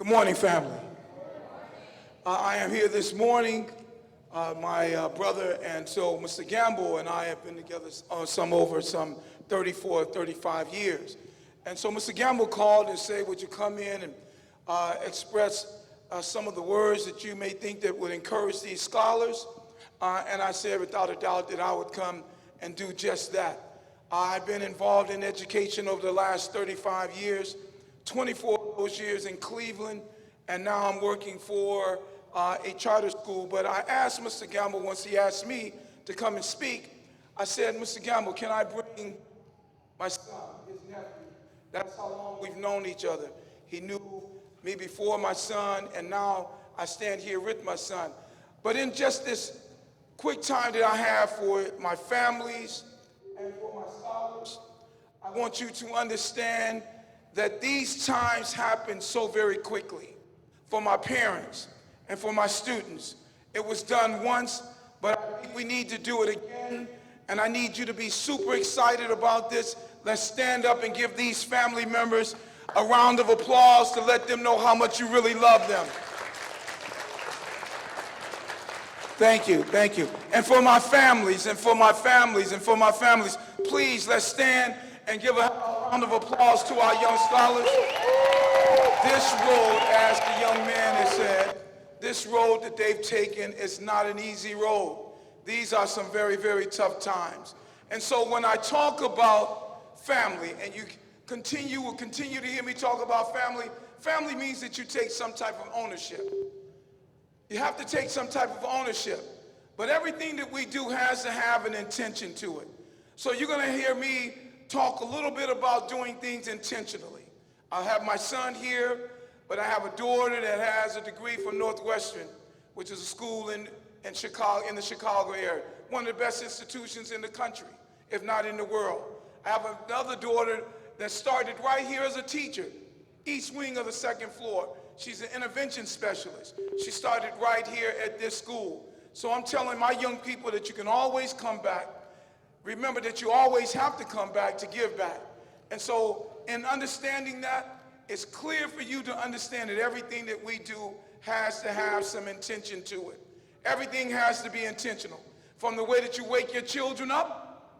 Good morning, family. I am here this morning. My brother and so Mr. Gamble and I have been together some 34, 35 years. And so Mr. Gamble called and said, would you come in and express some of the words that you may think that would encourage these scholars? And I said without a doubt that I would come and do just that. I've been involved in education over the last 35 years, 24 of those years in Cleveland, and now I'm working for a charter school. But I asked Mr. Gamble, once he asked me to come and speak, I said, Mr. Gamble, can I bring my son, his nephew? That's how long we've known each other. He knew me before my son, and now I stand here with my son. But in just this quick time that I have for my families and for my scholars, I want you to understand that these times happen so very quickly. For my parents and for my students, it was done once, but I think we need to do it again, and I need you to be super excited about this. Let's stand up and give these family members a round of applause to let them know how much you really love them. Thank you, thank you. And for my families, please let's stand and give a round of applause to our young scholars. This road, as the young man has said, this road that they've taken is not an easy road. These are some very, very tough times. And so when I talk about family, and you will continue to hear me talk about family, family means that you take some type of ownership. You have to take some type of ownership. But everything that we do has to have an intention to it. So you're going to hear me talk a little bit about doing things intentionally. I have my son here, but I have a daughter that has a degree from Northwestern, which is a school in Chicago, in the Chicago area, one of the best institutions in the country, if not in the world. I have another daughter that started right here as a teacher, east wing of the second floor. She's an intervention specialist. She started right here at this school. So I'm telling my young people that you can always come back. Remember that you always have to come back to give back. And so in understanding that, it's clear for you to understand that everything that we do has to have some intention to it. Everything has to be intentional. From the way that you wake your children up,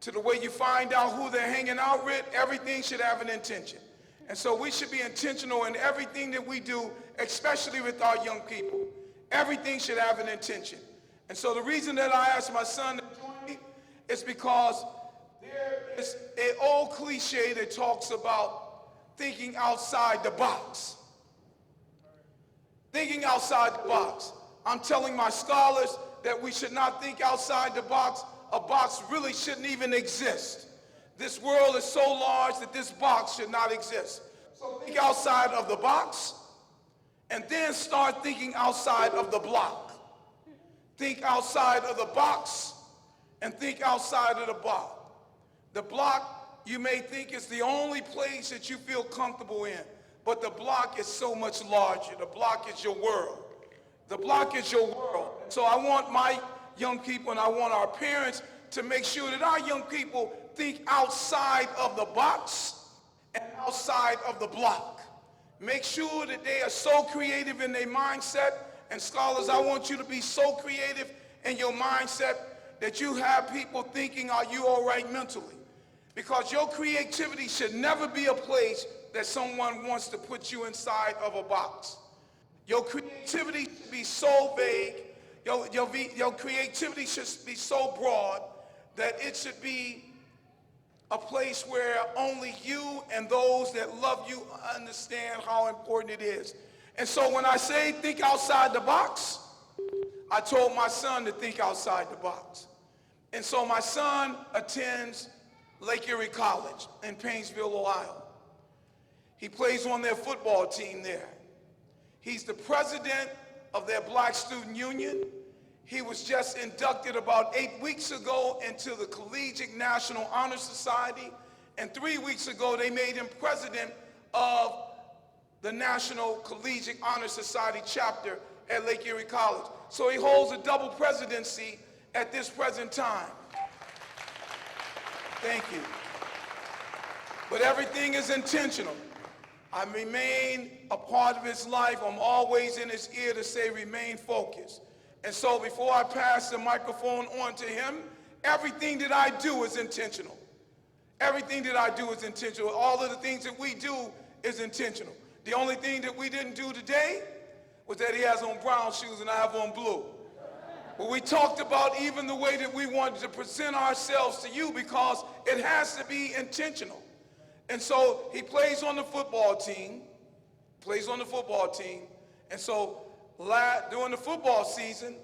to the way you find out who they're hanging out with, everything should have an intention. And so we should be intentional in everything that we do, especially with our young people. Everything should have an intention. And so the reason that I asked my son to join me is because there is an old cliche that talks about thinking outside the box. Thinking outside the box. I'm telling my scholars that we should not think outside the box. A box really shouldn't even exist. This world is so large that this box should not exist. So think outside of the box, and then start thinking outside of the block. Think outside of the box, and think outside of the block. The block, you may think, is the only place that you feel comfortable in, but the block is so much larger. The block is your world. The block is your world. So I want my young people and I want our parents to make sure that our young people think outside of the box and outside of the block. Make sure that they are so creative in their mindset. And scholars, I want you to be so creative in your mindset that you have people thinking, are you all right mentally? Because your creativity should never be a place that someone wants to put you inside of a box. Your creativity should be so vague, your creativity should be so broad that it should be a place where only you and those that love you understand how important it is. And so when I say think outside the box, I told my son to think outside the box. And so my son attends Lake Erie College in Painesville, Ohio. He plays on their football team there. He's the president of their Black Student Union. He was just inducted about 8 weeks ago into the Collegiate National Honor Society, and 3 weeks ago they made him president of the National Collegiate Honor Society chapter at Lake Erie College. So he holds a double presidency at this present time. Thank you. But everything is intentional. I remain a part of his life. I'm always in his ear to say, remain focused. And so before I pass the microphone on to him, everything that I do is intentional. Everything that I do is intentional. All of the things that we do is intentional. The only thing that we didn't do today was that he has on brown shoes and I have on blue. But we talked about even the way that we wanted to present ourselves to you, because it has to be intentional. And so he plays on the football team, and so during the football season,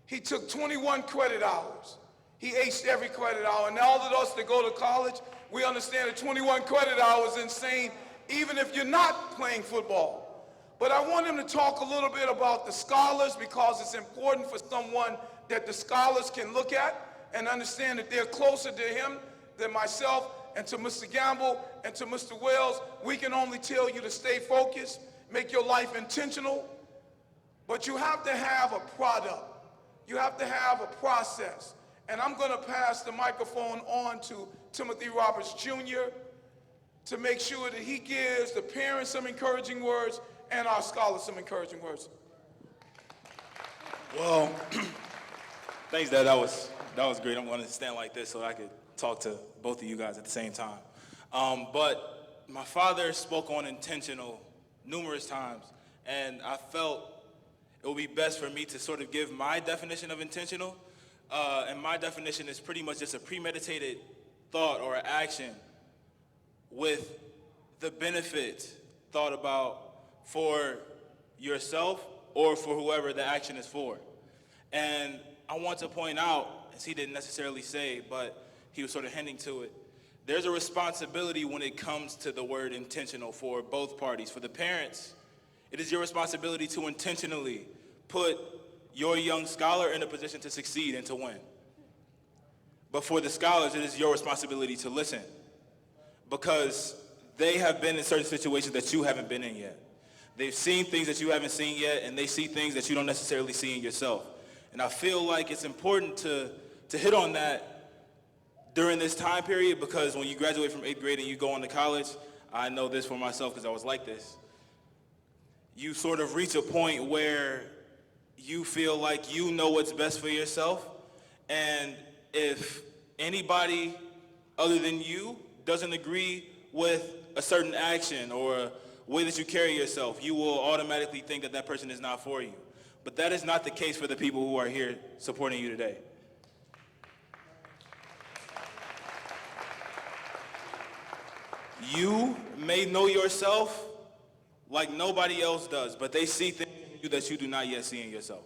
he took 21 credit hours. He aced every credit hour. And all of us that go to college, we understand that 21 credit hours is insane, even if you're not playing football. But I want him to talk a little bit about the scholars, because it's important for someone that the scholars can look at and understand that they're closer to him than myself, and to Mr. Gamble and to Mr. Wells. We can only tell you to stay focused, make your life intentional, but you have to have a product. You have to have a process. And I'm going to pass the microphone on to Timothy Roberts Jr. to make sure that he gives the parents some encouraging words and our scholars some encouraging words. Well, thanks, Dad. That was great. I'm going to stand like this so I could talk to both of you guys at the same time. But my father spoke on intentional numerous times, and I felt it would be best for me to sort of give my definition of intentional. And my definition is pretty much just a premeditated thought or action with the benefit thought about for yourself or for whoever the action is for. And I want to point out, as he didn't necessarily say, but he was sort of hinting to it, there's a responsibility when it comes to the word intentional for both parties. For the parents, it is your responsibility to intentionally put your young scholar in a position to succeed and to win. But for the scholars, it is your responsibility to listen, because they have been in certain situations that you haven't been in yet. They've seen things that you haven't seen yet, and they see things that you don't necessarily see in yourself. And I feel like it's important to hit on that during this time period, because when you graduate from 8th grade and you go on to college, I know this for myself because I was like this, you sort of reach a point where you feel like you know what's best for yourself, and if anybody other than you doesn't agree with a certain action or a way that you carry yourself, you will automatically think that that person is not for you. But that is not the case for the people who are here supporting you today. You may know yourself like nobody else does, but they see things in you that you do not yet see in yourself.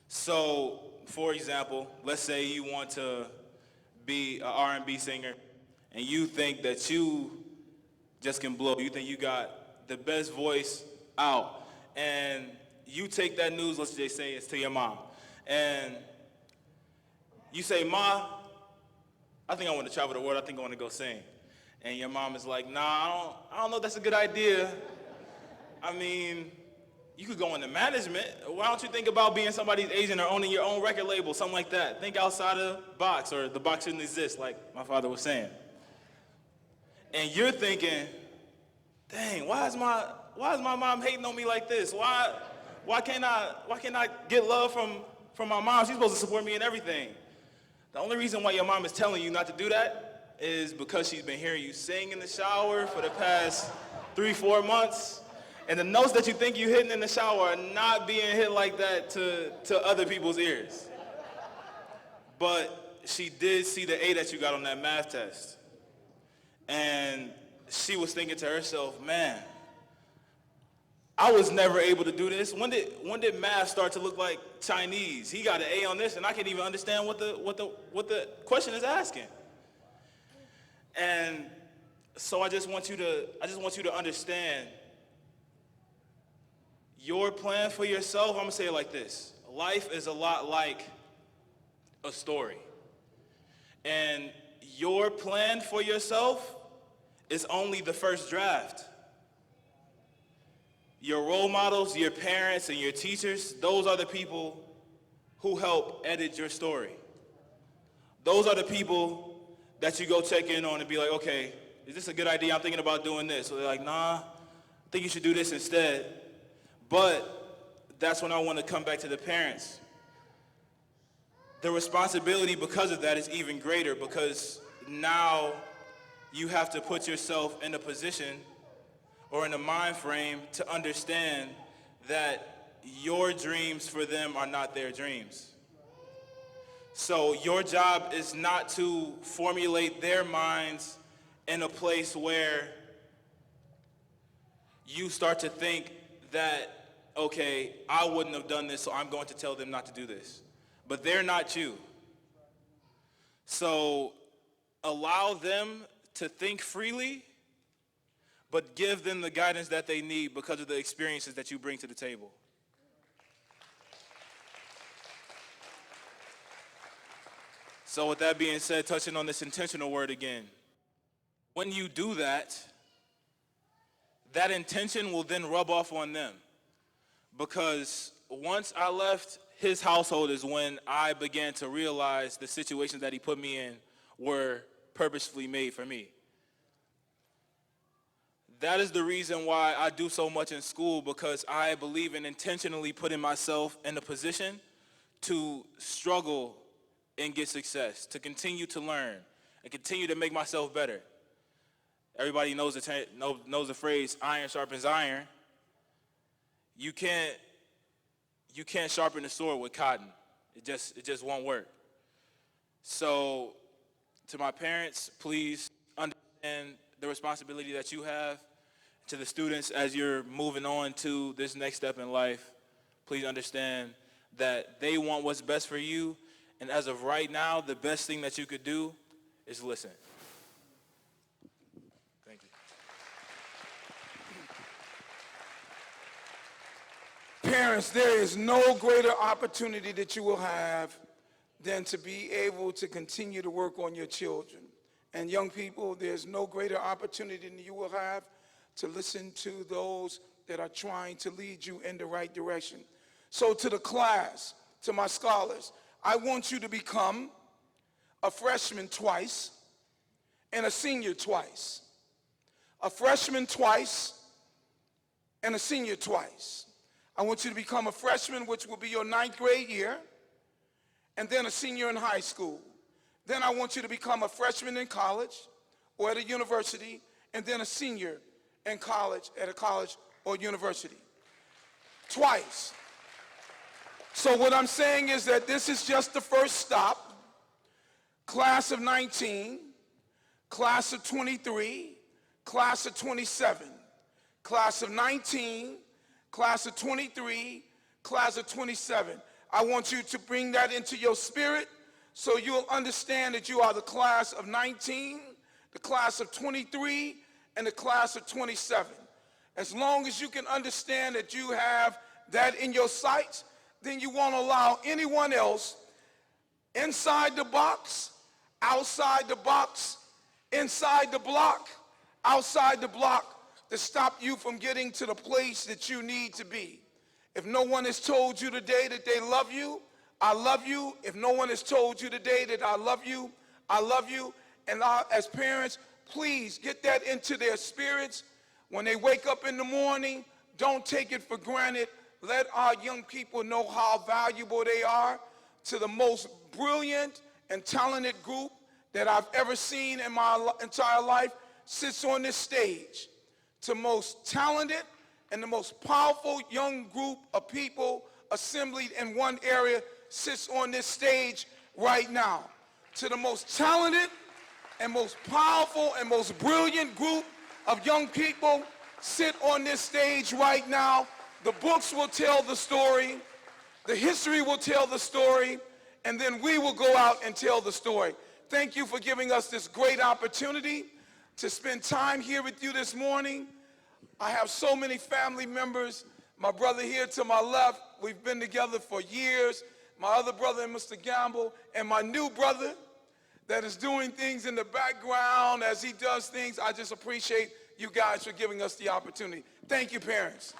So, for example, let's say you want to be an R&B singer, and you think that you just can blow. You think you got the best voice out, and you take that news, let's just say it's to your mom, and you say, "Ma, I think I want to travel the world. I think I want to go sing." And your mom is like, "Nah, I don't know if that's a good idea. I mean, you could go into management. Why don't you think about being somebody's agent or owning your own record label, something like that? Think outside of the box, or the box shouldn't exist," like my father was saying. And you're thinking, dang, why is my mom hating on me like this? Why can't I get love from my mom? She's supposed to support me in everything. The only reason why your mom is telling you not to do that is because she's been hearing you sing in the shower for the past 3-4 months. And the notes that you think you're hitting in the shower are not being hit like that to other people's ears. But she did see the A that you got on that math test. And she was thinking to herself, man, I was never able to do this. When did math start to look like Chinese? He got an A on this, and I can't even understand what the question is asking. And so I just want you to understand your plan for yourself. I'm gonna say it like this: life is a lot like a story, and your plan for yourself is only the first draft. Your role models, your parents, and your teachers, those are the people who help edit your story. Those are the people that you go check in on and be like, okay, is this a good idea? I'm thinking about doing this. So they're like, nah, think you should do this instead. But that's when I want to come back to the parents. The responsibility because of that is even greater, because now you have to put yourself in a position or in a mind frame to understand that your dreams for them are not their dreams. So your job is not to formulate their minds in a place where you start to think that, okay, I wouldn't have done this, so I'm going to tell them not to do this. But they're not you. So allow them to think freely, but give them the guidance that they need because of the experiences that you bring to the table. So with that being said, touching on this intentional word again, when you do that, that intention will then rub off on them. Because once I left his household is when I began to realize the situations that he put me in were purposefully made for me. That is the reason why I do so much in school, because I believe in intentionally putting myself in a position to struggle and get success, to continue to learn and continue to make myself better. Everybody knows the phrase, iron sharpens iron. You can't sharpen the sword with cotton. It just won't work. So to my parents, please understand the responsibility that you have. To the students, as you're moving on to this next step in life, please understand that they want what's best for you. And as of right now, the best thing that you could do is listen. Thank you. Parents, there is no greater opportunity that you will have than to be able to continue to work on your children. And young people, there's no greater opportunity than you will have to listen to those that are trying to lead you in the right direction. So to the class, to my scholars, I want you to become a freshman twice and a senior twice. A freshman twice and a senior twice. I want you to become a freshman, which will be your 9th grade year, and then a senior in high school. Then I want you to become a freshman in college or at a university, and then a senior in college at a college or university. Twice. So what I'm saying is that this is just the first stop. Class of 19, class of 23, class of 27, class of 19, class of 23, class of 27. I want you to bring that into your spirit so you'll understand that you are the class of 19, the class of 23, and the class of 27. As long as you can understand that you have that in your sights, then you won't allow anyone else inside the box, outside the box, inside the block, outside the block, to stop you from getting to the place that you need to be. If no one has told you today that they love you, I love you. If no one has told you today that I love you, I love you. And as parents, please get that into their spirits. When they wake up in the morning, don't take it for granted. Let our young people know how valuable they are to the most brilliant and talented group that I've ever seen in my entire life sits on this stage. To most talented and the most powerful young group of people assembled in one area sits on this stage right now. To the most talented and most powerful and most brilliant group of young people sit on this stage right now. The books will tell the story, the history will tell the story, and then we will go out and tell the story. Thank you for giving us this great opportunity to spend time here with you this morning. I have so many family members. My brother here to my left, we've been together for years. My other brother, Mr. Gamble, and my new brother that is doing things in the background as he does things. I just appreciate you guys for giving us the opportunity. Thank you, parents.